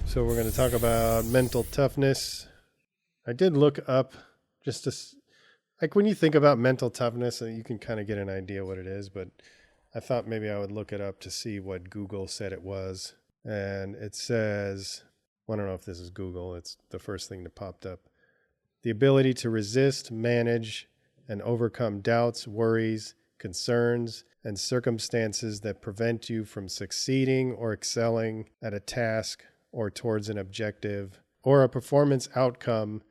So we're going to talk about mental toughness. I did look up just to, like when you think about mental toughness, you can kind of get an idea what it is, but I thought maybe I would look it up to see what Google said it was. And it says, well, I don't know if this is Google, it's the first thing that popped up. The ability to resist, manage, and overcome doubts, worries, concerns, and circumstances that prevent you from succeeding or excelling at a task or towards an objective or a performance outcome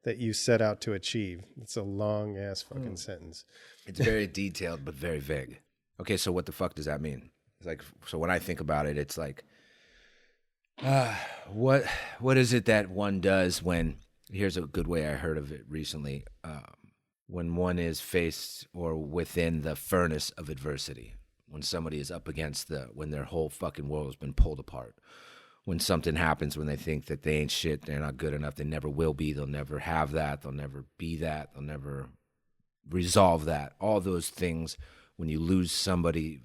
that you set out to achieve. It's a long ass fucking sentence. It's very detailed, but very vague. Okay, so what the fuck does that mean? It's like, so when I think about it, it's like, what is it that one does when, here's a good way I heard of it recently, when one is faced or within the furnace of adversity, when somebody is up against when their whole fucking world has been pulled apart. When something happens, when they think that they ain't shit, they're not good enough, they never will be, they'll never have that, they'll never be that, they'll never resolve that. All those things, when you lose somebody,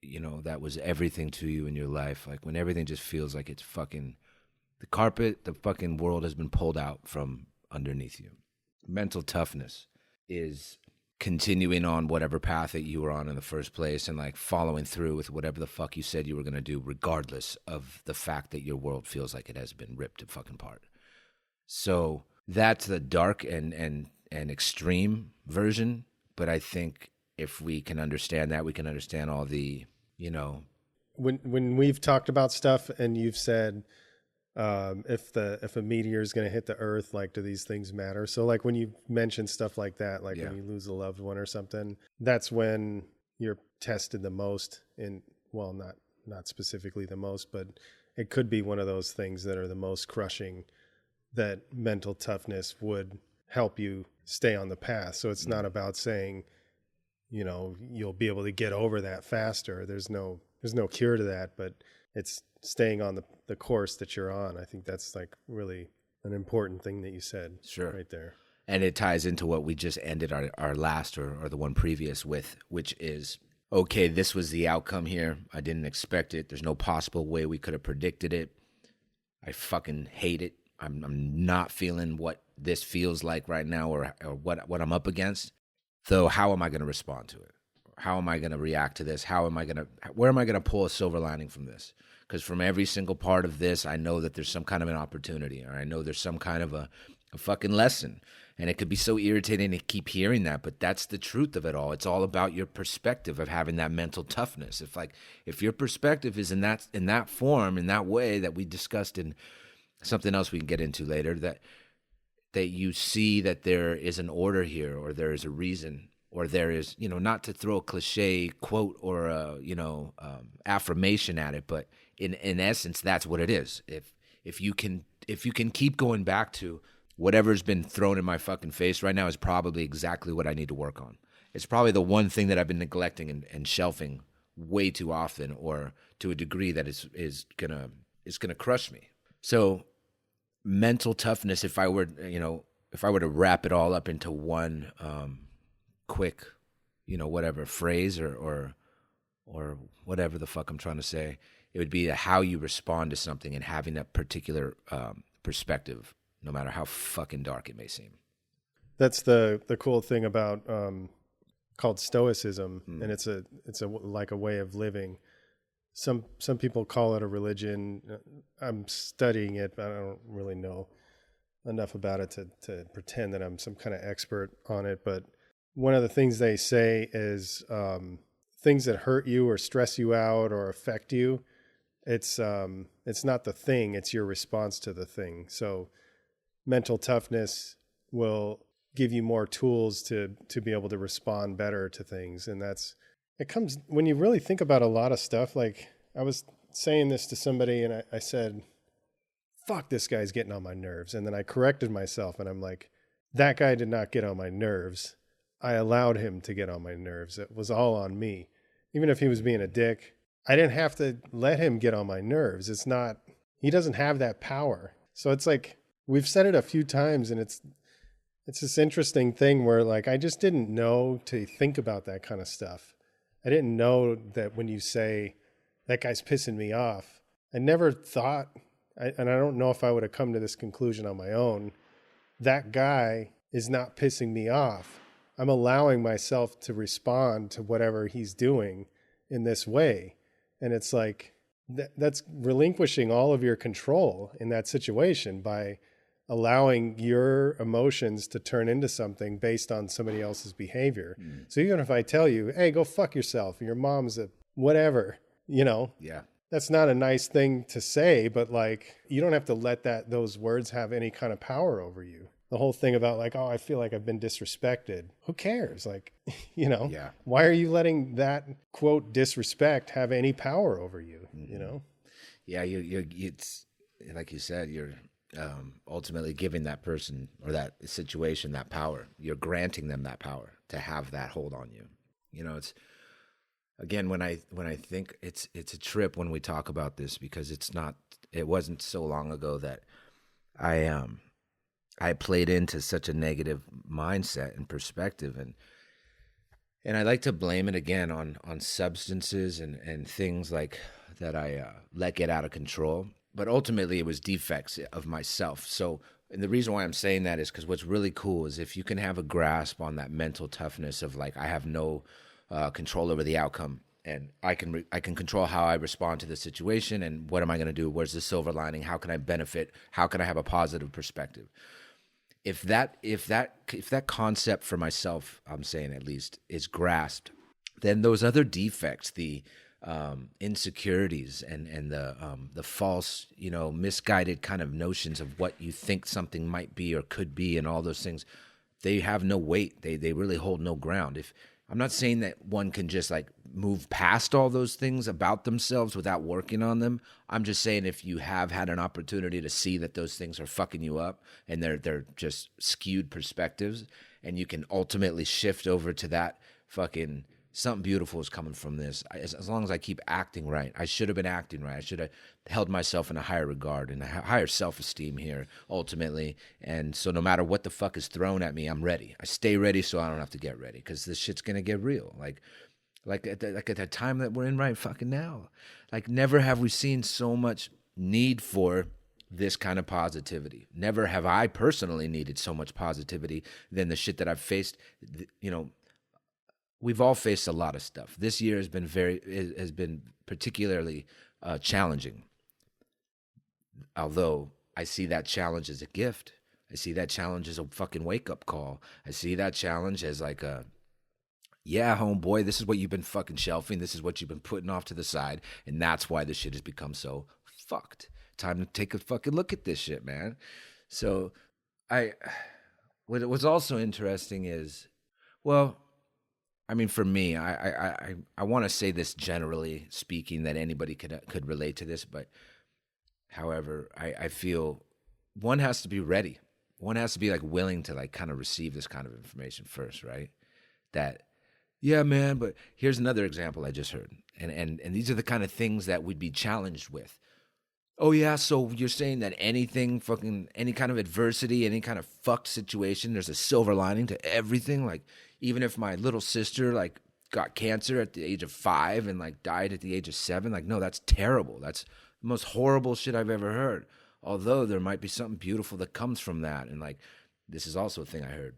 you know, that was everything to you in your life, like when everything just feels like it's fucking, the carpet, the fucking world has been pulled out from underneath you. Mental toughness is continuing on whatever path that you were on in the first place and like following through with whatever the fuck you said you were going to do, regardless of the fact that your world feels like it has been ripped to fucking apart. So that's the dark and extreme version. But I think if we can understand that, we can understand all the, you know. When we've talked about stuff and you've said, if a meteor is going to hit the earth, like, do these things matter? So like when you mention stuff like that, like when you lose a loved one or something, that's when you're tested the most in, well, not specifically the most, but it could be one of those things that are the most crushing, that mental toughness would help you stay on the path. So it's not about saying, you know, you'll be able to get over that faster. There's no cure to that, but it's staying on the course that you're on. I think that's like really an important thing that you said right there. And it ties into what we just ended our last or the one previous with, which is, okay, this was the outcome here. I didn't expect it. There's no possible way we could have predicted it. I fucking hate it. I'm not feeling what this feels like right now or what I'm up against. So how am I going to respond to it? How am I going to react to this? Where am I going to pull a silver lining from this? Because from every single part of this, I know that there's some kind of an opportunity, or I know there's some kind of a fucking lesson. And it could be so irritating to keep hearing that, but that's the truth of it all. It's all about your perspective of having that mental toughness. If your perspective is in that form, in that way that we discussed in something else we can get into later, that you see that there is an order here, or there is a reason, or there is, you know, not to throw a cliche quote or a, you know, affirmation at it, but in essence, that's what it is. If you can keep going back to whatever's been thrown in my fucking face right now is probably exactly what I need to work on. It's probably the one thing that I've been neglecting and shelving way too often, or to a degree that is gonna crush me. So mental toughness, if I were to wrap it all up into one quick, you know, whatever phrase or whatever the fuck I'm trying to say, it would be how you respond to something and having that particular perspective, no matter how fucking dark it may seem. That's the cool thing about called Stoicism, and it's a like a way of living. Some people call it a religion. I'm studying it, but I don't really know enough about it to pretend that I'm some kind of expert on it. But one of the things they say is things that hurt you or stress you out or affect you, it's not the thing, it's your response to the thing. So mental toughness will give you more tools to be able to respond better to things. And it comes when you really think about a lot of stuff. Like I was saying this to somebody and I said, fuck, this guy's getting on my nerves. And then I corrected myself and I'm like, that guy did not get on my nerves. I allowed him to get on my nerves. It was all on me. Even if he was being a dick, I didn't have to let him get on my nerves. He doesn't have that power. So it's like, we've said it a few times and it's this interesting thing where like, I just didn't know to think about that kind of stuff. I didn't know that when you say that guy's pissing me off, I never thought and I don't know if I would have come to this conclusion on my own. That guy is not pissing me off. I'm allowing myself to respond to whatever he's doing in this way. And it's like, that's relinquishing all of your control in that situation by allowing your emotions to turn into something based on somebody else's behavior. So even if I tell you, hey, go fuck yourself, and your mom's a whatever, Yeah. that's not a nice thing to say, but like, you don't have to let those words have any kind of power over you. The whole thing about like, oh, I feel like I've been disrespected. Who cares? Like, Yeah. why are you letting that quote disrespect have any power over you? Yeah. It's like you said, you're ultimately giving that person or that situation that power. You're granting them that power to have that hold on you. It's, again, when I think it's a trip when we talk about this, because it wasn't so long ago that I played into such a negative mindset and perspective, and I like to blame it again on substances and things like that I let get out of control. But ultimately, it was defects of myself. So, and the reason why I'm saying that is because what's really cool is if you can have a grasp on that mental toughness of like, I have no control over the outcome, and I can control how I respond to the situation, and what am I going to do? Where's the silver lining? How can I benefit? How can I have a positive perspective? If that concept for myself, I'm saying at least, is grasped, then those other defects, the insecurities and the false, misguided kind of notions of what you think something might be or could be, and all those things, they have no weight. They really hold no ground. If I'm not saying that one can just like move past all those things about themselves without working on them. I'm just saying if you have had an opportunity to see that those things are fucking you up and they're just skewed perspectives, and you can ultimately shift over to that fucking something beautiful is coming from this. As long as I keep acting right, I should have been acting right. I should have held myself in a higher regard and a higher self-esteem here, ultimately. And so no matter what the fuck is thrown at me, I'm ready. I stay ready so I don't have to get ready, because this shit's going to get real. Like at the time that we're in right fucking now. Like, never have we seen so much need for this kind of positivity. Never have I personally needed so much positivity than the shit that I've faced. We've all faced a lot of stuff. This year has been particularly challenging. Although I see that challenge as a gift. I see that challenge as a fucking wake-up call. I see that challenge as like yeah, homeboy, this is what you've been fucking shelving. This is what you've been putting off to the side. And that's why this shit has become so fucked. Time to take a fucking look at this shit, man. So what's also interesting is, well, I mean, for me, I want to say this generally speaking, that anybody could relate to this, but however, I feel one has to be ready. One has to be like willing to like kind of receive this kind of information first, right? That, yeah, man, but here's another example I just heard. And these are the kind of things that we'd be challenged with. Oh yeah, so you're saying that any kind of adversity, any kind of fucked situation, there's a silver lining to everything? Like, even if my little sister like got cancer at the age of 5 and like died at the age of 7, like, no, that's terrible. That's the most horrible shit I've ever heard. Although there might be something beautiful that comes from that. And like, this is also a thing I heard.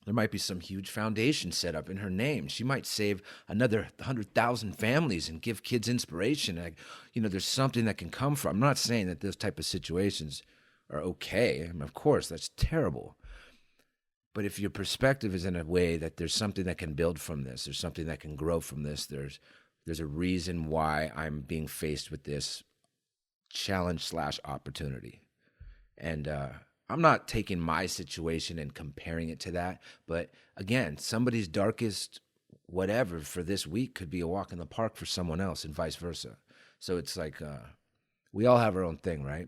There might be some huge foundation set up in her name. She might save another 100,000 families and give kids inspiration. Like, there's something that can come from. I'm not saying that those type of situations are okay. I mean, of course, that's terrible. But if your perspective is in a way that there's something that can build from this, there's something that can grow from this, there's a reason why I'm being faced with this challenge/opportunity. And I'm not taking my situation and comparing it to that. But again, somebody's darkest whatever for this week could be a walk in the park for someone else, and vice versa. So it's like we all have our own thing, right?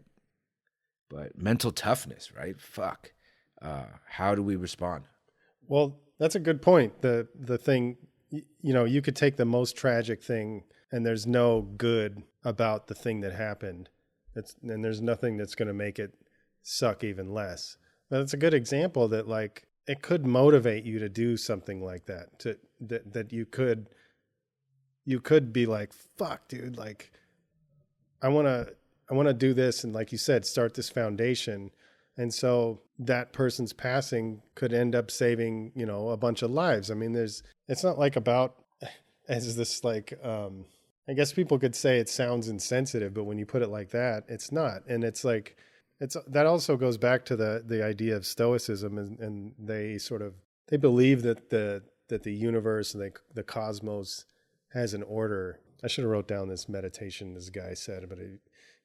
But mental toughness, right? Fuck. How do we respond? Well, that's a good point. The thing, you could take the most tragic thing and there's no good about the thing that happened. And there's nothing that's going to make it suck even less. But it's a good example that like it could motivate you to do something like that, that you could be like, fuck, dude, like I want to to do this. And like you said, start this foundation. And so that person's passing could end up saving, you know, a bunch of lives. I mean, it's not like about, as this like, I guess people could say it sounds insensitive, but when you put it like that, it's not. And it's like, that also goes back to the idea of stoicism, and they believe that the universe and the cosmos has an order. I should have wrote down this meditation this guy said, but he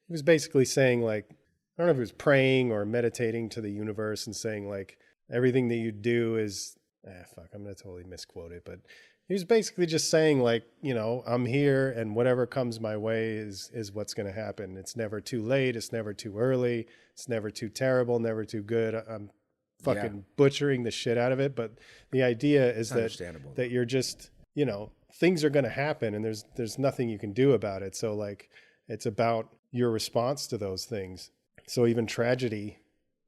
was basically saying, like, I don't know if he was praying or meditating to the universe and saying, like, everything that you do is, I'm going to totally misquote it, but he was basically just saying, like, you know, I'm here and whatever comes my way is what's going to happen. It's never too late. It's never too early. It's never too terrible, never too good. I'm fucking butchering the shit out of it. But the idea is that you're just, you know, things are going to happen and there's nothing you can do about it. So like, it's about your response to those things. So even tragedy,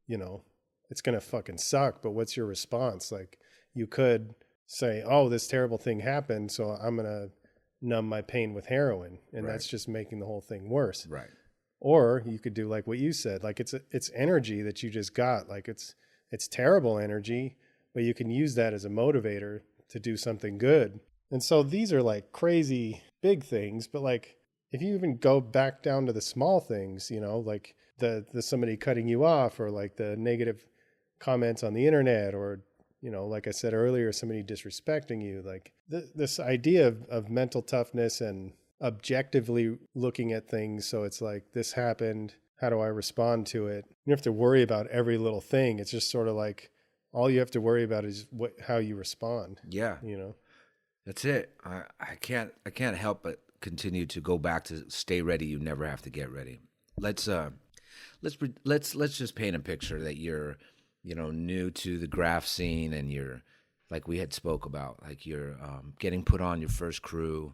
you know, it's going to fucking suck, but what's your response? Like, you could say, oh, this terrible thing happened, so I'm going to numb my pain with heroin. And that's just making the whole thing worse. Right. Or you could do like what you said, like it's energy that you just got. Like it's terrible energy, but you can use that as a motivator to do something good. And so these are like crazy big things, but like if you even go back down to the small things, you know, like the somebody cutting you off, or like the negative comments on the internet, or, you know, like I said earlier, somebody disrespecting you, like this idea of mental toughness and objectively looking at things. So it's like, this happened. How do I respond to it? You don't have to worry about every little thing. It's just sort of like, all you have to worry about is how you respond. Yeah. You know, that's it. I can't help but continue to go back to stay ready. You never have to get ready. Let's just paint a picture that you're, you know, new to the graph scene, and you're, like we had spoke about, like you're getting put on your first crew.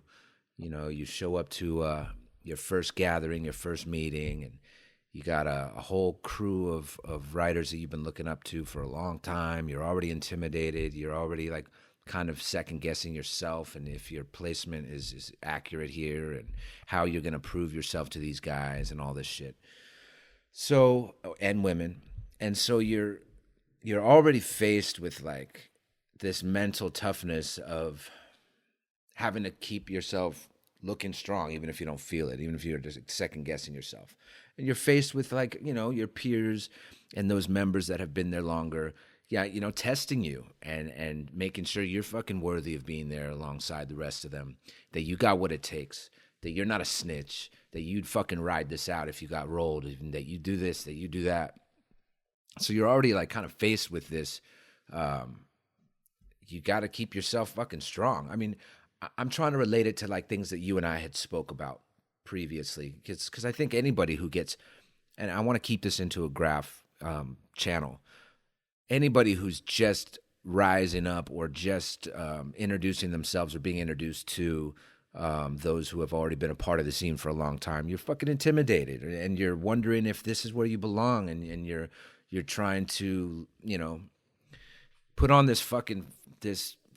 You know, you show up to your first gathering, your first meeting, and you got a whole crew of writers that you've been looking up to for a long time. You're already intimidated. You're already like kind of second guessing yourself, and if your placement is accurate here, and how you're going to prove yourself to these guys and all this shit. So, and women. And so you're already faced with like this mental toughness of having to keep yourself looking strong, even if you don't feel it, even if you're just second guessing yourself. And you're faced with, like, you know, your peers and those members that have been there longer. Yeah, you know, testing you and making sure you're fucking worthy of being there alongside the rest of them, that you got what it takes, that you're not a snitch, that you'd fucking ride this out if you got rolled, and that you do this, that you do that. So you're already like kind of faced with this. You got to keep yourself fucking strong. I mean, I'm trying to relate it to like things that you and I had spoke about previously, because I think anybody who gets, and I want to keep this into a graph channel, anybody who's just rising up or just introducing themselves or being introduced to those who have already been a part of the scene for a long time, you're fucking intimidated, and you're wondering if this is where you belong, and you're trying to, you know, put on this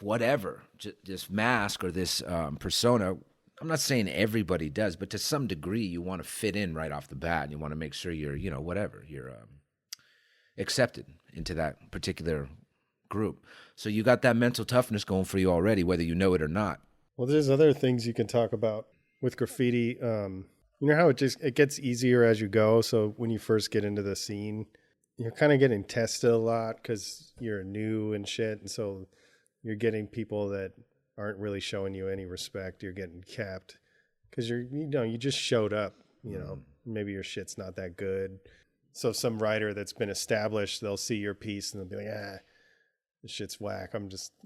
whatever, this mask or this persona. I'm not saying everybody does, but to some degree, you want to fit in right off the bat, and you want to make sure you're, you know, whatever, you're accepted into that particular group. So you got that mental toughness going for you already, whether you know it or not. Well, there's other things you can talk about with graffiti. You know how it gets easier as you go. So when you first get into the scene, you're kind of getting tested a lot because you're new and shit. And so you're getting people that aren't really showing you any respect. You're getting capped because you just showed up, you know, maybe your shit's not that good. So some writer that's been established, they'll see your piece and they'll be like, this shit's whack.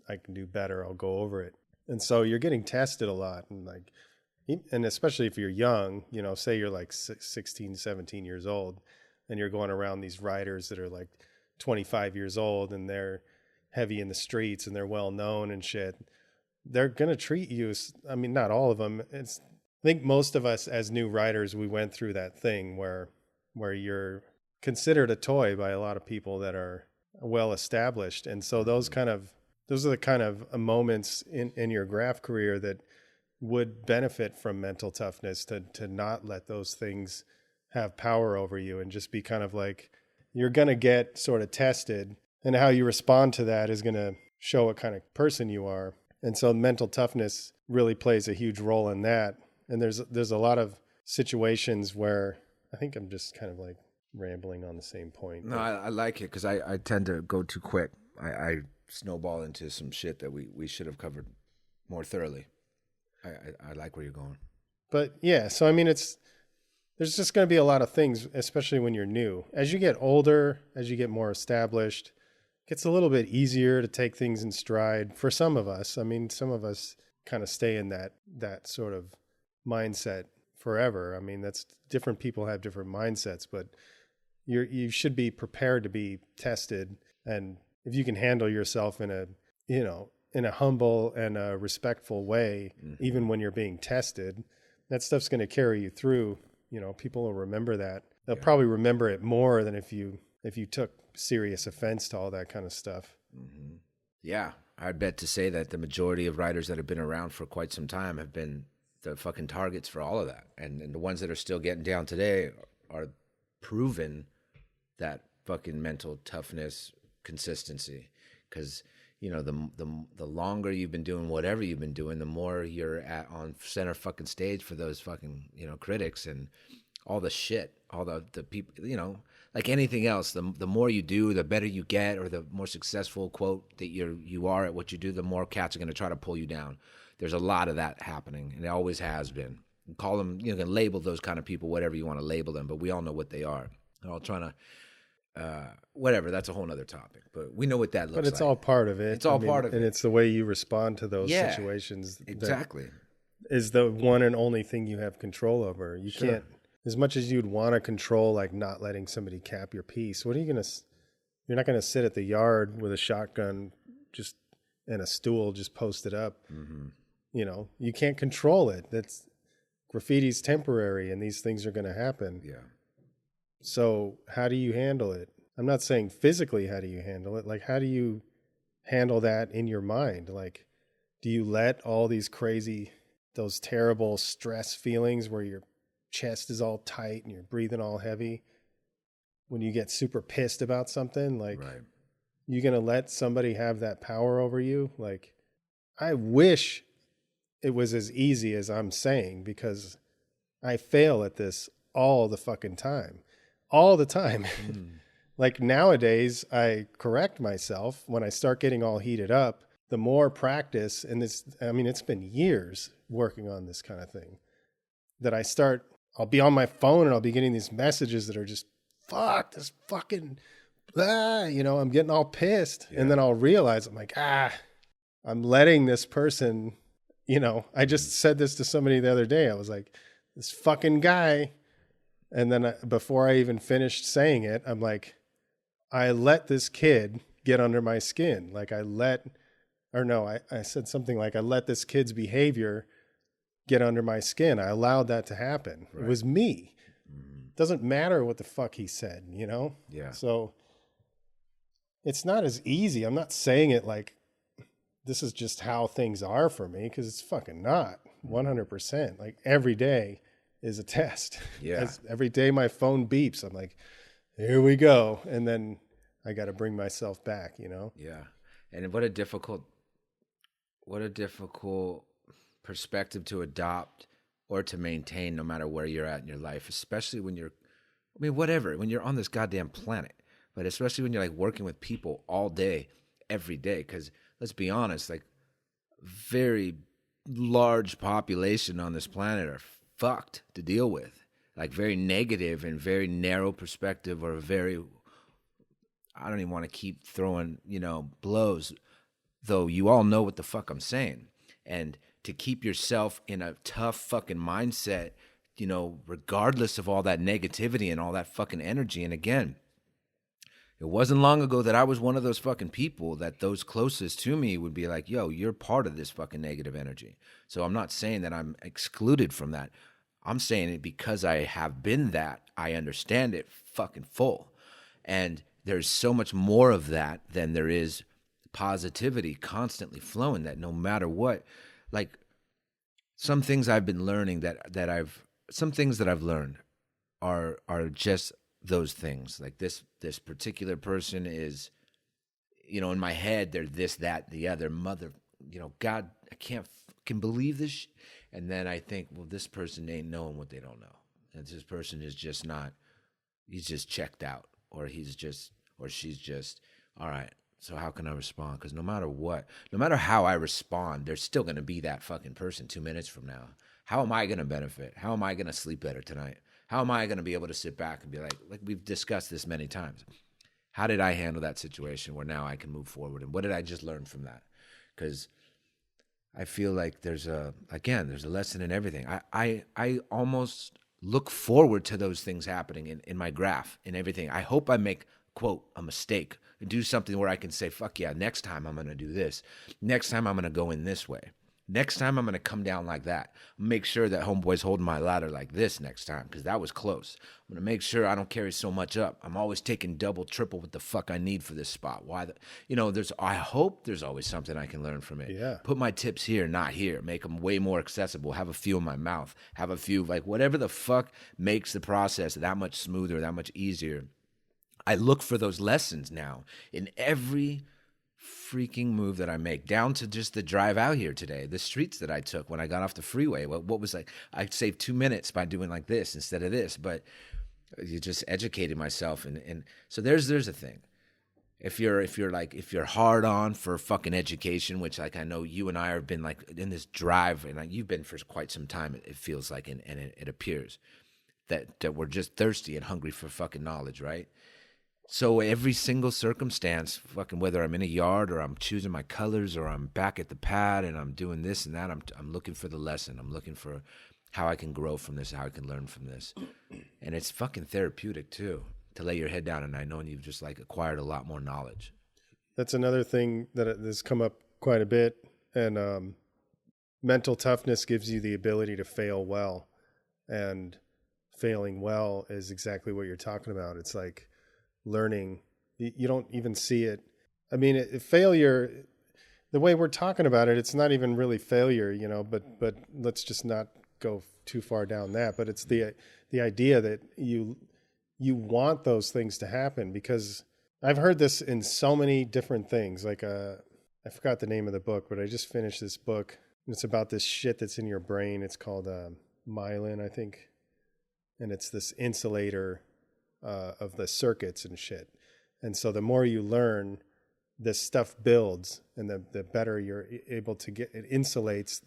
I can do better. I'll go over it. And so you're getting tested a lot. And especially if you're young, you know, say you're like 16, 17 years old, and you're going around these writers that are like 25 years old, and they're heavy in the streets and they're well known and shit. They're going to treat you, I mean, not all of them. I think most of us as new writers, we went through that thing where you're considered a toy by a lot of people that are well established. And so those are the kind of moments in your graph career that would benefit from mental toughness, to not let those things have power over you and just be kind of like, you're going to get sort of tested, and how you respond to that is going to show what kind of person you are. And so mental toughness really plays a huge role in that. And there's a lot of situations where I think I'm just kind of like rambling on the same point. No, I like it because I tend to go too quick. I snowball into some shit that we should have covered more thoroughly. I like where you're going. But yeah, so I mean, there's just going to be a lot of things, especially when you're new. As you get older, as you get more established, it gets a little bit easier to take things in stride for some of us. I mean, some of us kind of stay in that sort of mindset forever. I mean, that's different people have different mindsets, but you should be prepared to be tested. And if you can handle yourself in a humble and a respectful way, even when you're being tested, that stuff's going to carry you through. People will remember that. They'll probably remember it more than if you took serious offense to all that kind of stuff. Mm-hmm. Yeah, I'd bet to say that the majority of writers that have been around for quite some time have been the fucking targets for all of that. And the ones that are still getting down today are proven that fucking mental toughness, consistency. Because, the longer you've been doing whatever you've been doing, the more you're on center fucking stage for those fucking, critics and all the shit, all the people, like anything else, the more you do, the better you get, or the more successful, quote, that you are at what you do, the more cats are going to try to pull you down. There's a lot of that happening, and it always has been. You call them, you can label those kind of people whatever you want to label them, but we all know what they are. They're all trying to, whatever, that's a whole other topic, but we know what that looks like. But it's all part of it. It's all part of it. And it's the way you respond to those situations. Exactly. Is the one and only thing you have control over. You can't, as much as you'd want to control, like not letting somebody cap your piece, you're not going to sit at the yard with a shotgun and a stool just posted up. Mm-hmm. You can't control it. Graffiti's temporary, and these things are going to happen. Yeah. So how do you handle it? I'm not saying physically how do you handle it. Like, how do you handle that in your mind? Like, do you let all those terrible stress feelings where your chest is all tight and you're breathing all heavy when you get super pissed about something? Like, right. You going to let somebody have that power over you? Like, I wish it was as easy as I'm saying, because I fail at this all the fucking time. All the time. Like nowadays, I correct myself when I start getting all heated up. The more practice, and it's been years working on this kind of thing, that I'll be on my phone and I'll be getting these messages that are just, fuck, this fucking, I'm getting all pissed. Yeah. And then I'll realize, I'm like, I'm letting this person, I just said this to somebody the other day. I was like, this fucking guy. And then before I even finished saying it, I'm like, I let this kid get under my skin. Like I said something like, I let this kid's behavior get under my skin. I allowed that to happen. Right. It was me. Mm-hmm. Doesn't matter what the fuck he said, Yeah. So it's not as easy. I'm not saying it like this is just how things are for me, because it's fucking not 100%. Like every day is a test. Yeah. Every day my phone beeps, I'm like, here we go. And then I got to bring myself back, Yeah. And what a difficult perspective to adopt or to maintain, no matter where you're at in your life, especially when when you're on this goddamn planet, but especially when you're like working with people all day, every day. Because let's be honest, like very large population on this planet are fucked to deal with, like very negative and very narrow perspective, or I don't even want to keep throwing, blows, though you all know what the fuck I'm saying. And to keep yourself in a tough fucking mindset, regardless of all that negativity and all that fucking energy. And again, it wasn't long ago that I was one of those fucking people that those closest to me would be like, yo, you're part of this fucking negative energy. So I'm not saying that I'm excluded from that. I'm saying it because I have been that. I understand it fucking full. And there's so much more of that than there is positivity constantly flowing, that no matter what, like some things I've been learning some things that I've learned are just those things. Like this particular person is, in my head, they're this, that, the other, mother, God, I can't fucking believe this. And then I think, well, this person ain't knowing what they don't know. And this person is just not, he's just checked out, or she's just, all right, so how can I respond? Because no matter what, no matter how I respond, there's still going to be that fucking person 2 minutes from now. How am I going to benefit? How am I going to sleep better tonight? How am I going to be able to sit back and be like we've discussed this many times. How did I handle that situation where now I can move forward? And what did I just learn from that? Because I feel like there's a lesson in everything. I almost look forward to those things happening in my graph, in everything. I hope I make, quote, a mistake, do something where I can say, fuck yeah, next time I'm going to do this. Next time I'm going to go in this way. Next time I'm going to come down like that. Make sure that homeboy's holding my ladder like this next time, because that was close. I'm going to make sure I don't carry so much up. I'm always taking double, triple what the fuck I need for this spot. I hope there's always something I can learn from it. Yeah. Put my tips here, not here. Make them way more accessible. Have a few in my mouth. Have a few, whatever the fuck makes the process that much smoother, that much easier. I look for those lessons now in every freaking move that I make, down to just the drive out here today, the streets that I took when I got off the freeway. What was I saved 2 minutes by doing like this instead of this, but you just educated myself. And so there's a thing. If you're hard on for fucking education, which I know you and I have been in this drive, and you've been for quite some time, it feels like, and it appears that we're just thirsty and hungry for fucking knowledge, right? So every single circumstance, fucking whether I'm in a yard or I'm choosing my colors or I'm back at the pad and I'm doing this and that, I'm looking for the lesson. I'm looking for how I can grow from this, how I can learn from this. And it's fucking therapeutic too, to lay your head down and I know you've just acquired a lot more knowledge. That's another thing that has come up quite a bit. And mental toughness gives you the ability to fail well. And failing well is exactly what you're talking about. It's like learning. You don't even see it. I mean, failure, the way we're talking about it, it's not even really failure, but let's just not go too far down that. But it's the idea that you want those things to happen, because I've heard this in so many different things. I forgot the name of the book, but I just finished this book. It's about this shit that's in your brain. It's called myelin, I think. And it's this insulator of the circuits and shit. And so the more you learn, this stuff builds, and the better you're able to get. It insulates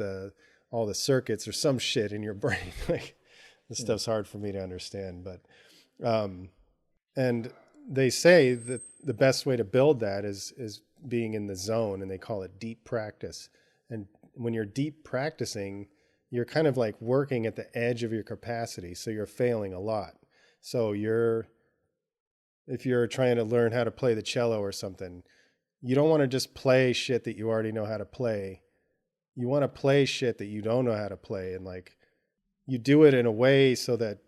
all the circuits or some shit in your brain. This stuff's hard for me to understand, but and they say that the best way to build that is being in the zone, and they call it deep practice. And when you're deep practicing, you're kind of working at the edge of your capacity, so you're failing a lot. So if you're trying to learn how to play the cello or something, you don't want to just play shit that you already know how to play. You want to play shit that you don't know how to play, and you do it in a way so that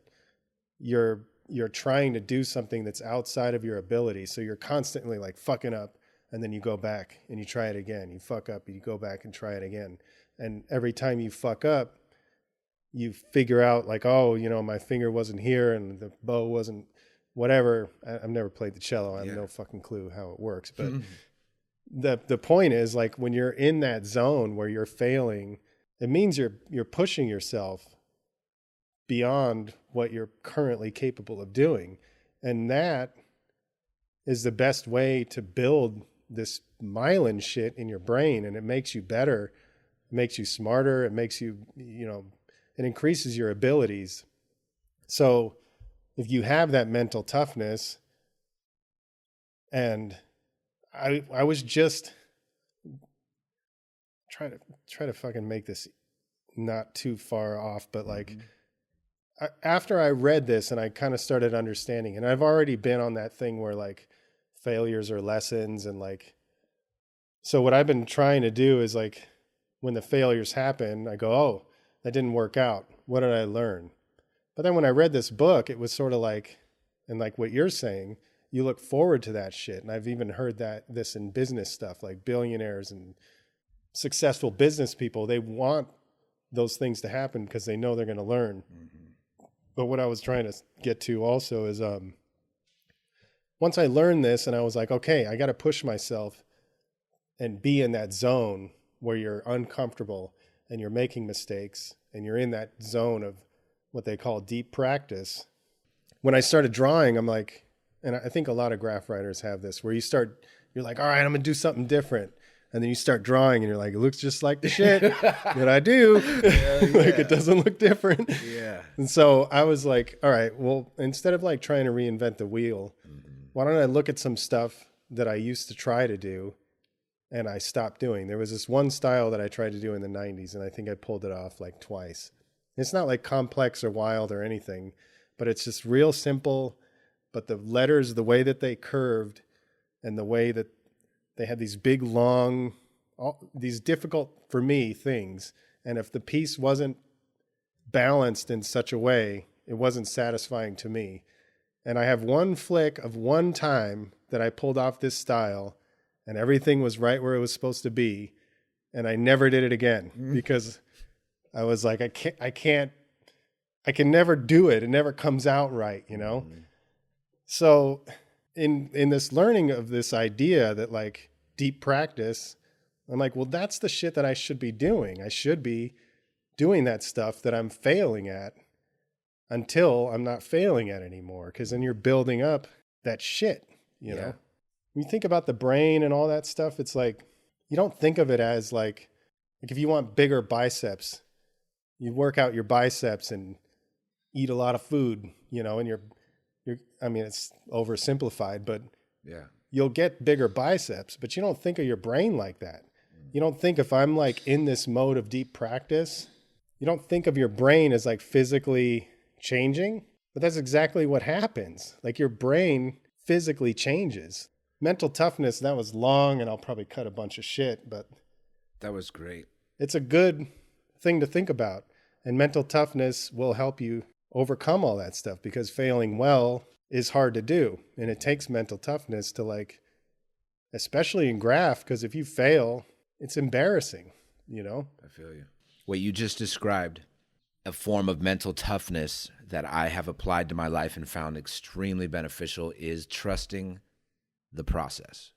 you're trying to do something that's outside of your ability. So you're constantly fucking up, and then you go back and you try it again. You fuck up and you go back and try it again. And every time you fuck up, you figure out my finger wasn't here and the bow wasn't whatever. I've never played the cello. I have no fucking clue how it works. But the point is, when you're in that zone where you're failing, it means you're pushing yourself beyond what you're currently capable of doing. And that is the best way to build this myelin shit in your brain. And it makes you better. It makes you smarter. It makes you, it increases your abilities. So if you have that mental toughness, and I was just try to fucking make this not too far off, but after I read this and I kind of started understanding, and I've already been on that thing where failures are lessons, and so what I've been trying to do is when the failures happen, I go, oh, that didn't work out. What did I learn? But then when I read this book, it was sort of and what you're saying, you look forward to that shit. And I've even heard this in business stuff, billionaires and successful business people, they want those things to happen because they know they're going to learn. But what I was trying to get to also is once I learned this and I was like, okay, I got to push myself and be in that zone where you're uncomfortable and you're making mistakes and you're in that zone of what they call deep practice. When I started drawing, I'm like, and I think a lot of graph writers have this, where you're like, all right, I'm going to do something different. And then you start drawing and you're like, it looks just like the shit that I do. Like it doesn't look different. Yeah. And so I was like, all right, well, instead of like trying to reinvent the wheel, why don't I look at some stuff that I used to try to do and I stopped doing? There was this one style that I tried to do in the 90s and I think I pulled it off like twice. It's not like complex or wild or anything, but it's just real simple. But the letters, the way that they curved and the way that they had these big, long, these difficult for me things. And if the piece wasn't balanced in such a way, it wasn't satisfying to me. And I have one flick of one time that I pulled off this style and everything was right where it was supposed to be. And I never did it again because I was like, I can never do it. It never comes out right, you know? So in this learning of this idea that like deep practice, I'm like, well, that's the shit that I should be doing. I should be doing that stuff that I'm failing at until I'm not failing at anymore. Because then you're building up that shit, you know? When you think about the brain and all that stuff, it's like, you don't think of it as like if you want bigger biceps, you work out your biceps and eat a lot of food, you know, and you're I mean, it's oversimplified, but you'll get bigger biceps, but you don't think of your brain like that. You don't think if I'm like in this mode of deep practice, you don't think of your brain as like physically changing, but that's exactly what happens. Like your brain physically changes. Mental toughness, that was long and I'll probably cut a bunch of shit, but that was great. It's a good thing to think about. And mental toughness will help you overcome all that stuff because failing well is hard to do. And it takes mental toughness to like, especially in graph, because if you fail, it's embarrassing, you know? I feel you. What you just described, a form of mental toughness that I have applied to my life and found extremely beneficial is trusting the process.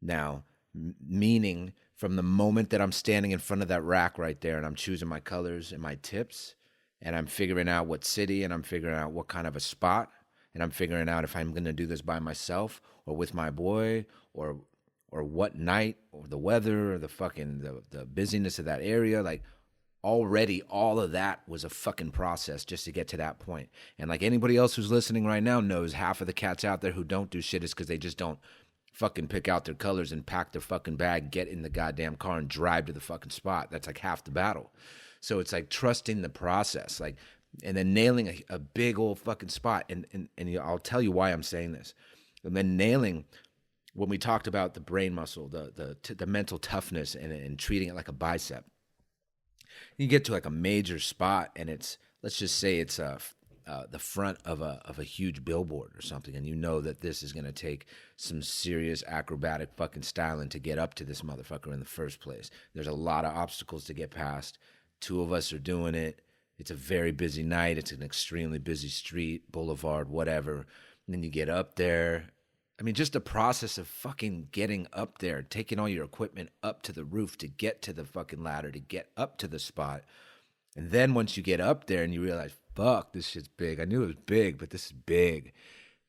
Now, meaning from the moment that I'm standing in front of that rack right there and I'm choosing my colors and my tips, and I'm figuring out what city, and I'm figuring out what kind of a spot, and I'm figuring out if I'm going to do this by myself or with my boy or what night or the weather or the fucking the busyness of that area. Like already all of that was a fucking process just to get to that point. And like anybody else who's listening right now knows, half of the cats out there who don't do shit is because they just don't fucking pick out their colors and pack their fucking bag, get in the goddamn car and drive to the fucking spot. That's like half the battle. So it's like trusting the process, like, and then nailing a big old fucking spot. And I'll tell you why I'm saying this. And then nailing, when we talked about the brain muscle, the mental toughness and treating it like a bicep, you get to like a major spot and it's, let's just say it's the front of a huge billboard or something, and you know that this is going to take some serious acrobatic fucking styling to get up to this motherfucker in the first place. There's a lot of obstacles to get past. 2 of us are doing it. It's a very busy night. It's an extremely busy street, boulevard, whatever. And then you get up there. I mean, just the process of fucking getting up there, taking all your equipment up to the roof to get to the fucking ladder, to get up to the spot. And then once you get up there and you realize, fuck, this shit's big. I knew it was big, but this is big.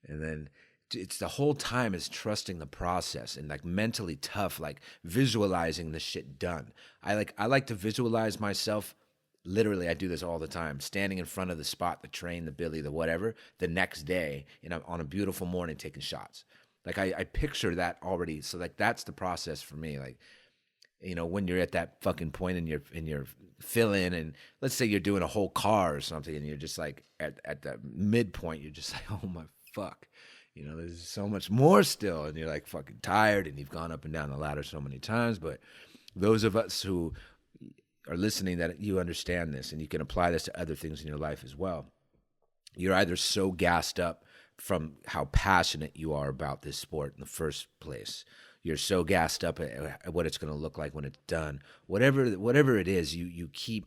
And then it's the whole time is trusting the process and like mentally tough, like visualizing the shit done. I like to visualize myself. Literally, I do this all the time, standing in front of the spot, the train, the billy, the whatever, the next day, and I'm on a beautiful morning taking shots. Like I picture that already. So like that's the process for me. Like, you know, when you're at that fucking point in your fill in, and let's say you're doing a whole car or something, and you're just like at the midpoint, you're just like, oh my fuck. You know, there's so much more still, and you're like fucking tired, and you've gone up and down the ladder so many times. But those of us who are listening, that you understand this, and you can apply this to other things in your life as well. You're either so gassed up from how passionate you are about this sport in the first place. You're so gassed up at what it's going to look like when it's done. Whatever it is, you keep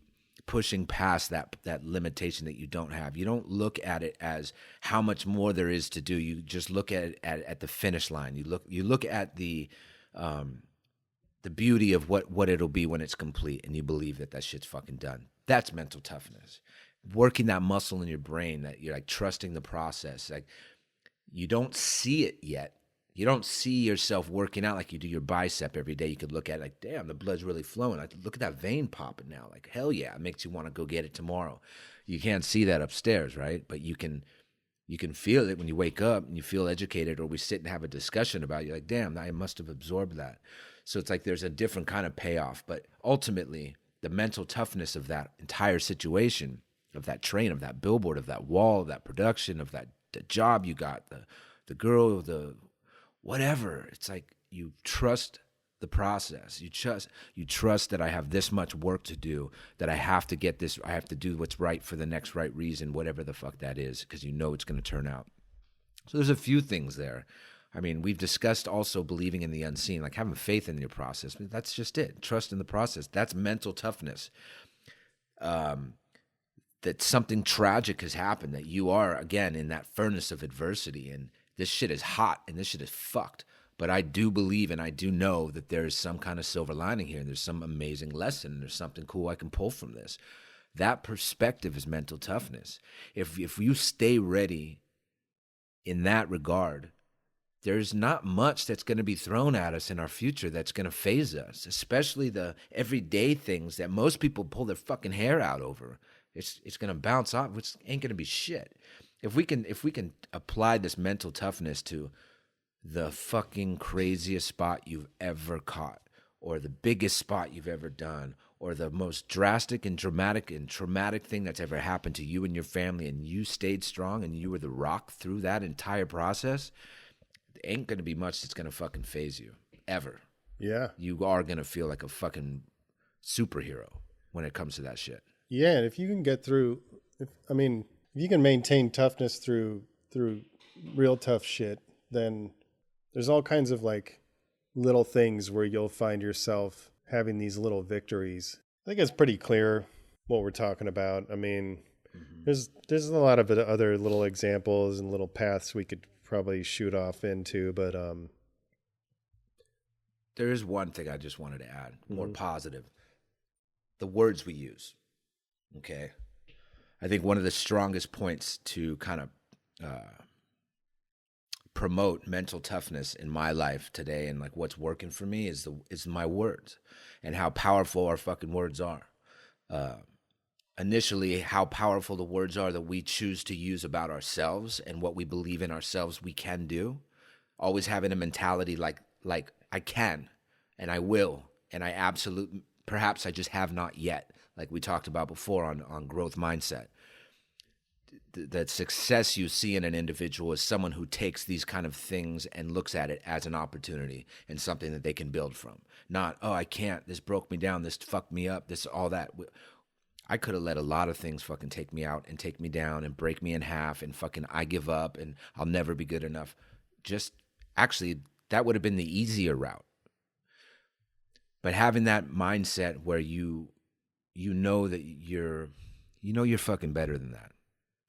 pushing past that limitation that you don't have. You don't look at it as how much more there is to do. You just look at it at the finish line. You look at the beauty of what it'll be when it's complete, and you believe that shit's fucking done. That's mental toughness. Working that muscle in your brain, that you're like trusting the process. Like, you don't see it yet. You don't see yourself working out like you do your bicep every day. You could look at it like, damn, the blood's really flowing. Like, look at that vein popping now. Like, hell yeah, it makes you want to go get it tomorrow. You can't see that upstairs, right? But you can feel it when you wake up and you feel educated, or we sit and have a discussion about it. You're like, damn, I must have absorbed that. So it's like there's a different kind of payoff. But ultimately, the mental toughness of that entire situation, of that train, of that billboard, of that wall, of that production, of the job you got, the girl, the whatever. It's like you trust the process. You trust that I have this much work to do, that I have to get this, I have to do what's right for the next right reason, whatever the fuck that is, because you know it's going to turn out. So there's a few things there. I mean, we've discussed also believing in the unseen, like having faith in your process. That's just it. Trust in the process. That's mental toughness. That something tragic has happened, that you are, again, in that furnace of adversity, and this shit is hot and this shit is fucked. But I do believe and I do know that there is some kind of silver lining here, and there's some amazing lesson, and there's something cool I can pull from this. That perspective is mental toughness. If you stay ready in that regard, there's not much that's going to be thrown at us in our future that's going to phase us, especially the everyday things that most people pull their fucking hair out over. It's going to bounce off, which ain't going to be shit. If we can apply this mental toughness to the fucking craziest spot you've ever caught, or the biggest spot you've ever done, or the most drastic and dramatic and traumatic thing that's ever happened to you and your family, and you stayed strong and you were the rock through that entire process, there ain't going to be much that's going to fucking phase you, ever. Yeah. You are going to feel like a fucking superhero when it comes to that shit. Yeah, and if you can get through, if you can maintain toughness through real tough shit, then there's all kinds of like little things where you'll find yourself having these little victories. I think it's pretty clear what we're talking about. I mean, there's a lot of other little examples and little paths we could probably shoot off into, but there is one thing I just wanted to add, more positive. The words we use. Okay. I think one of the strongest points to kind of promote mental toughness in my life today, and like what's working for me, is my words, and how powerful our fucking words are. Initially, how powerful the words are that we choose to use about ourselves and what we believe in ourselves we can do. Always having a mentality like I can and I will, and I absolutely, perhaps I just have not yet. Like we talked about before on growth mindset. That success you see in an individual is someone who takes these kind of things and looks at it as an opportunity and something that they can build from. Not, oh, I can't, this broke me down, this fucked me up, this, all that. I could have let a lot of things fucking take me out and take me down and break me in half and fucking I give up and I'll never be good enough. Just, actually, that would have been the easier route. But having that mindset where you know that you're fucking better than that,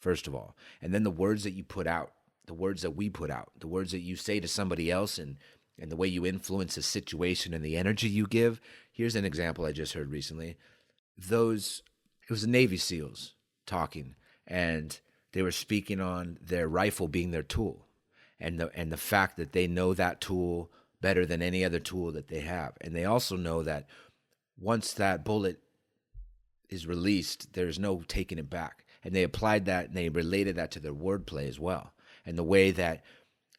first of all. And then the words that you put out, the words that we put out, the words that you say to somebody else, and the way you influence a situation and the energy you give. Here's an example I just heard recently. It was the Navy SEALs talking, and they were speaking on their rifle being their tool, and the fact that they know that tool better than any other tool that they have. And they also know that once that bullet is released, there's no taking it back. And they applied that and they related that to their wordplay as well. And the way that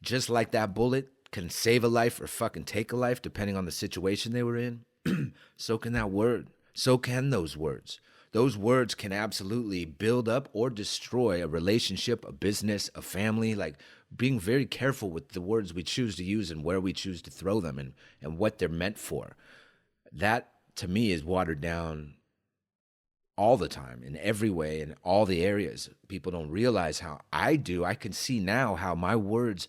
just like that bullet can save a life or fucking take a life depending on the situation they were in, so can that word. So can those words. Those words can absolutely build up or destroy a relationship, a business, a family. Like being very careful with the words we choose to use and where we choose to throw them and what they're meant for. That, to me, is watered down all the time, in every way, in all the areas. People don't realize how I do. I can see now how my words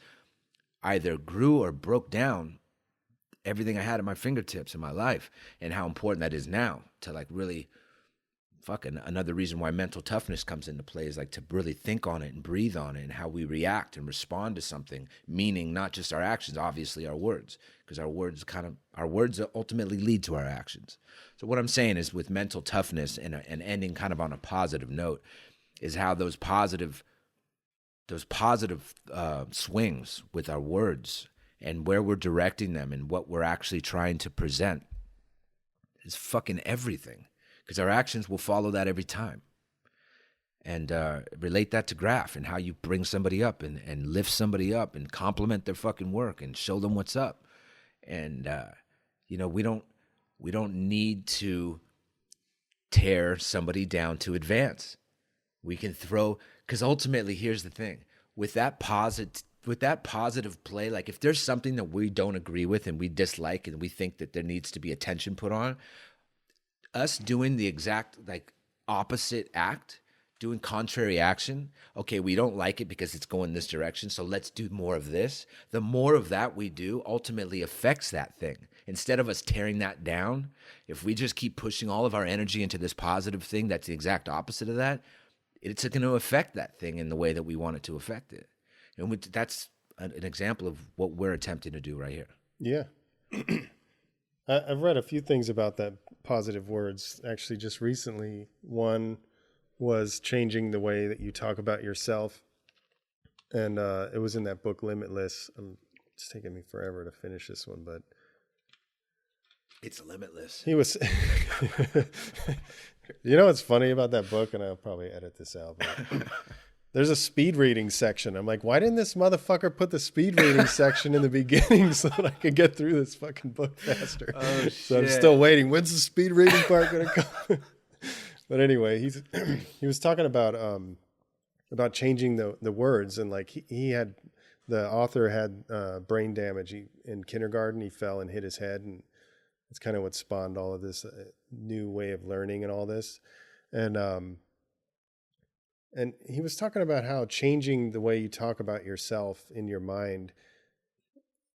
either grew or broke down everything I had at my fingertips in my life, and how important that is now to like really fucking another reason why mental toughness comes into play is like to really think on it and breathe on it and how we react and respond to something, meaning not just our actions, obviously our words, because our words ultimately lead to our actions. So what I'm saying is with mental toughness and ending kind of on a positive note is how those positive swings with our words and where we're directing them and what we're actually trying to present is fucking everything. Because our actions will follow that every time. And relate that to graph and how you bring somebody up and lift somebody up and compliment their fucking work and show them what's up. And, we don't need to tear somebody down to advance. We can because ultimately, here's the thing. With that positive play, like if there's something that we don't agree with and we dislike and we think that there needs to be attention put on, us doing the exact opposite act, doing contrary action, okay, we don't like it because it's going this direction, so let's do more of this. The more of that we do ultimately affects that thing. Instead of us tearing that down, if we just keep pushing all of our energy into this positive thing that's the exact opposite of that, it's going to affect that thing in the way that we want it to affect it. And that's an example of what we're attempting to do right here. Yeah. I've read a few things about that positive words actually just recently. One was changing the way that you talk about yourself. And it was in that book, Limitless. It's taking me forever to finish this one, but it's limitless. He was, what's funny about that book? And I'll probably edit this out, but there's a speed reading section. I'm like, why didn't this motherfucker put the speed reading section in the beginning so that I could get through this fucking book faster? Oh, so I'm still waiting. When's the speed reading part going to come? But anyway, he was talking about changing the words. And like the author had brain damage. In kindergarten, he fell and hit his head. And it's kind of what spawned all of this new way of learning and all this. And he was talking about how changing the way you talk about yourself in your mind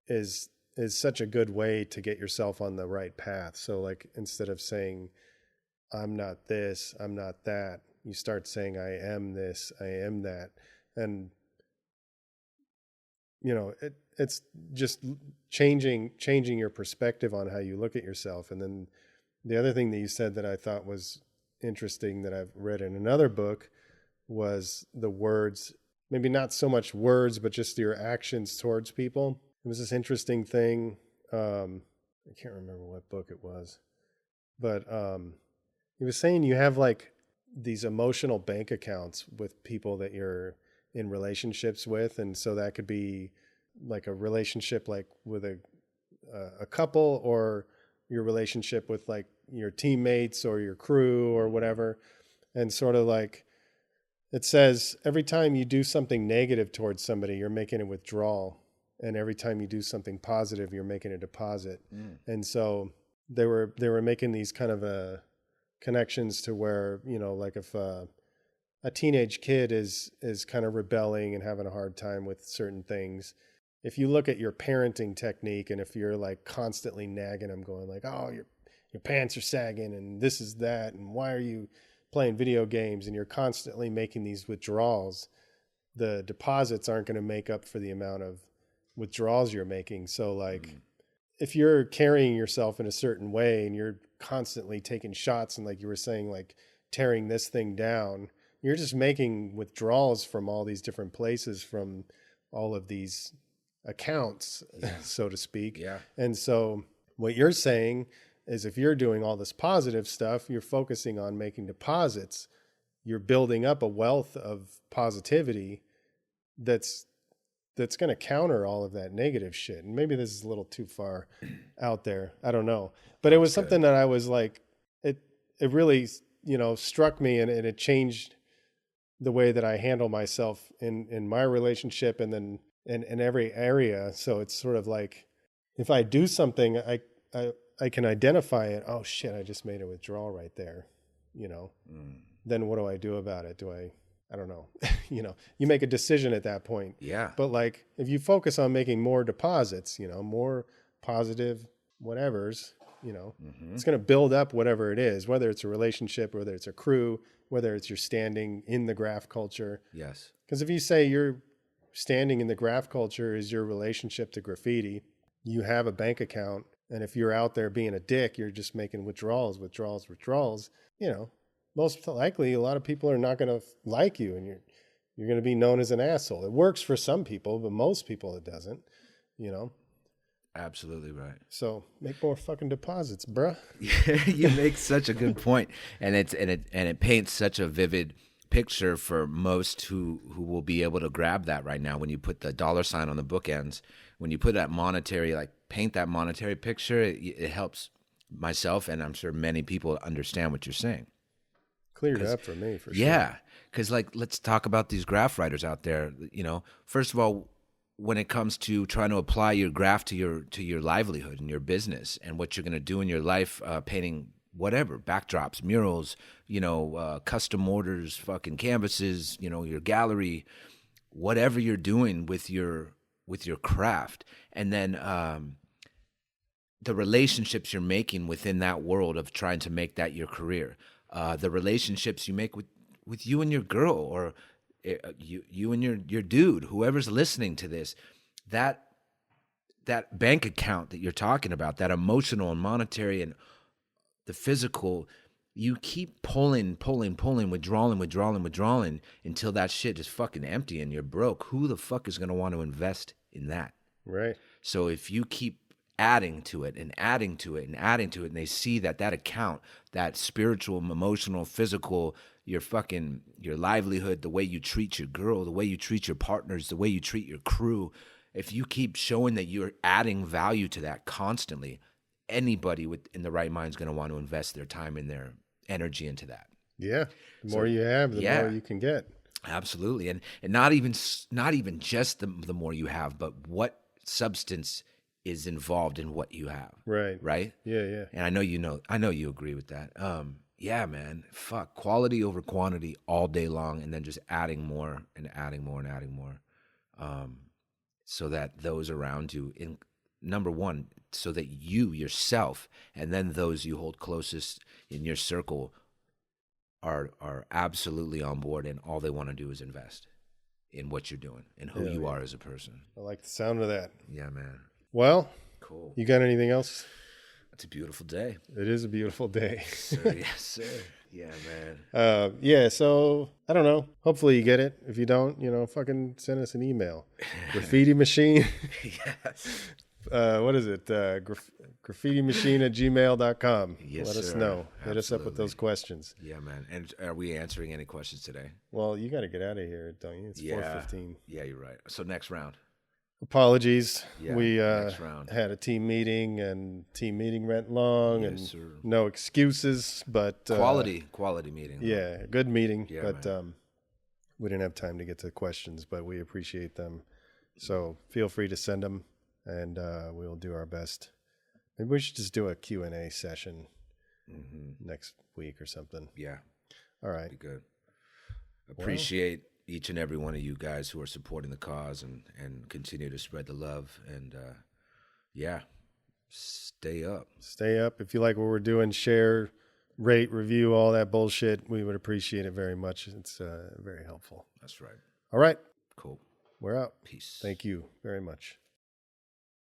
is such a good way to get yourself on the right path. So like instead of saying, I'm not this, I'm not that, you start saying, I am this, I am that. And, it's just changing your perspective on how you look at yourself. And then the other thing that you said that I thought was interesting that I've read in another book was the words, maybe not so much words, but just your actions towards people. It was this interesting thing. I can't remember what book it was, but he was saying you have like these emotional bank accounts with people that you're in relationships with. And so that could be like a relationship like with a couple, or your relationship with like your teammates or your crew or whatever. And sort of like, it says every time you do something negative towards somebody, you're making a withdrawal. And every time you do something positive, you're making a deposit. And so they were making these kind of connections to where, like if a teenage kid is kind of rebelling and having a hard time with certain things, if you look at your parenting technique and if you're like constantly nagging them, going like, oh, your pants are sagging and this is that, and why are you playing video games, and you're constantly making these withdrawals, the deposits aren't going to make up for the amount of withdrawals you're making. So like if you're carrying yourself in a certain way and you're constantly taking shots and like you were saying, like tearing this thing down, you're just making withdrawals from all these different places, from all of these accounts, so to speak. Yeah. And so what you're saying is if you're doing all this positive stuff, you're focusing on making deposits, you're building up a wealth of positivity that's going to counter all of that negative shit. And maybe this is a little too far out there. I don't know. But it was something that I was like, it really, struck me, and it changed the way that I handle myself in my relationship and then in every area. So it's sort of like, if I do something, I can identify it. Oh shit, I just made a withdrawal right there. Then what do I do about it? I don't know. You make a decision at that point. Yeah. But like, if you focus on making more deposits, more positive whatevers, you know, it's going to build up whatever it is, whether it's a relationship, whether it's a crew, whether it's your standing in the graph culture. Yes. Because if you say your standing in the graph culture is your relationship to graffiti, you have a bank account. And if you're out there being a dick, you're just making withdrawals, you know, most likely a lot of people are not going to like you, and you're going to be known as an asshole. It works for some people, but most people it doesn't, you know. Absolutely right. So make more fucking deposits, bruh. You make such a good point, and it paints such a vivid picture for most who will be able to grab that right now. When you put the dollar sign on the bookends, when you put that monetary, like paint that monetary picture, it helps myself, and I'm sure many people understand what you're saying. Cleared up for me, for sure. Yeah, because like, let's talk about these graph writers out there. You know, first of all, when it comes to trying to apply your graph to your livelihood and your business and what you're going to do in your life, painting whatever, backdrops, murals, you know, custom orders, fucking canvases, you know, your gallery, whatever you're doing with your craft, and then the relationships you're making within that world of trying to make that your career, the relationships you make with you and your girl, or you and your dude, whoever's listening to this, that bank account that you're talking about, that emotional and monetary and the physical, you keep pulling, withdrawing until that shit is fucking empty and you're broke. Who the fuck is going to want to invest in that? Right. So if you keep adding to it and adding to it and adding to it, and they see that account, that spiritual, emotional, physical, your livelihood, the way you treat your girl, the way you treat your partners, the way you treat your crew, if you keep showing that you're adding value to that constantly, anybody in the right mind is going to want to invest their time and their energy into that. Yeah. The more you have, the more you can get. Absolutely. And not even just the more you have, but what substance is involved in what you have. Right. Right? Yeah. And I know you agree with that. Yeah, man. Fuck. Quality over quantity all day long, and then just adding more and adding more and adding more. So that those around you, number one, so that you yourself and then those you hold closest in your circle are absolutely on board, and all they want to do is invest in what you're doing and who you are as a person. I like the sound of that. Yeah, man. Well, cool. You got anything else? It's a beautiful day. It is a beautiful day. Yes, sir. Yeah, man. Yeah, so I don't know. Hopefully you get it. If you don't, fucking send us an email. Graffiti machine. Yes. What is it? graffitimachine@gmail.com. Yes, Let us sir. know. Hit Absolutely. us up with those questions. Yeah, man. And are we answering any questions today? Well, you got to get out of here, don't you? It's 4:15. Yeah, you're right. So next round. Apologies. Yeah, we next round. had a team meeting, and team meeting went long, Yes, and sir. no excuses, but quality meeting. Yeah, good meeting, Yeah, but we didn't have time to get to the questions, but we appreciate them. So feel free to send them, and we'll do our best. Maybe we should just do a Q&A session next week or something. Yeah. All right. Be good. Appreciate each and every one of you guys who are supporting the cause and continue to spread the love. And stay up. Stay up. If you like what we're doing, share, rate, review, all that bullshit. We would appreciate it very much. It's very helpful. That's right. All right. Cool. We're out. Peace. Thank you very much.